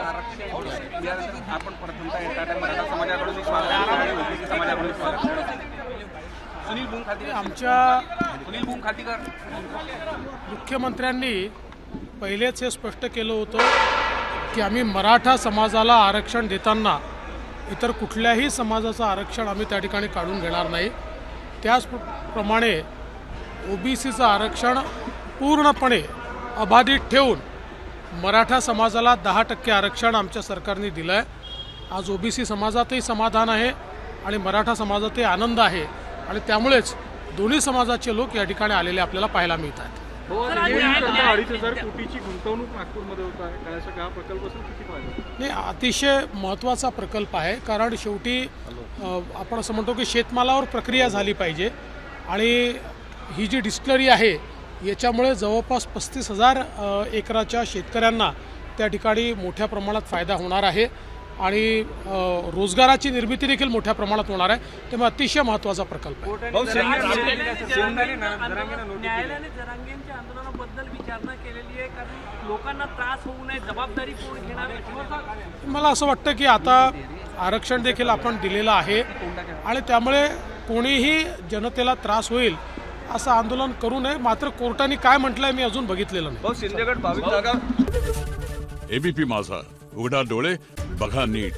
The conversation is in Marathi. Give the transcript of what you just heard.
आपण प्रथमतः टाटा मराठा समाजाकडून स्वागत आणि ओबीसी समाजाकडून स्वागत. सुनील बुंखातीकर मुख्यमंत्र्यांनी पहिलेच हे स्पष्ट केलं होतं की आम्ही मराठा समाजाला आरक्षण देताना इतर कुठल्याही समाजाचं आरक्षण आम्ही त्या ठिकाणी काढून घेणार नाही. त्याचप्रमाणे ओबीसीचं आरक्षण पूर्णपणे अबाधित ठेवून मराठा समाजाला 10% आरक्षण आमच्या सरकारने दिलं आहे. आज ओबीसी समाजातही समाधान आहे आणि मराठा समाजातही आनंद आहे आणि त्यामुळेच दोन्ही समाजाचे लोक या ठिकाणी आलेले आपल्याला पाहायला मिळतात. 2,500 कोटीची गुंतवणूक नागपूरमध्ये होत आहे. काय हा प्रकल्प किती फायदा? नाही, अतिशय महत्त्वाचा प्रकल्प आहे. कारण शेवटी आपण असं म्हणतो की शेतमालावर प्रक्रिया झाली पाहिजे आणि ही जी डिस्टिलरी आहे याच्यामुळे जवळपास 35,000 एकराच्या शेतकऱ्यांना त्या ठिकाणी मोठ्या प्रमाणात फायदा होणार आहे आणि रोजगाराची निर्मिती देखील मोठ्या प्रमाणात होणार आहे. त्यामुळे अतिशय महत्त्वाचा प्रकल्प आहे. न्यायालयाने जरांगेंच्या आंदोलनाबद्दल विचारणा केलेली आहे कारण लोकांना त्रास होऊ नये, जबाबदारी कोण घेणार? मला असं वाटतं की आता आरक्षण देखील आपण दिलेलं आहे आणि त्यामुळे कोणीही जनतेला त्रास होईल असं आंदोलन करू नये. मात्र कोर्टाने काय म्हटलंय मी अजून बघितलेलं नाही. सिंधुगड 22 जागा. एबीपी माझा, उघडा डोळे बघा नीट.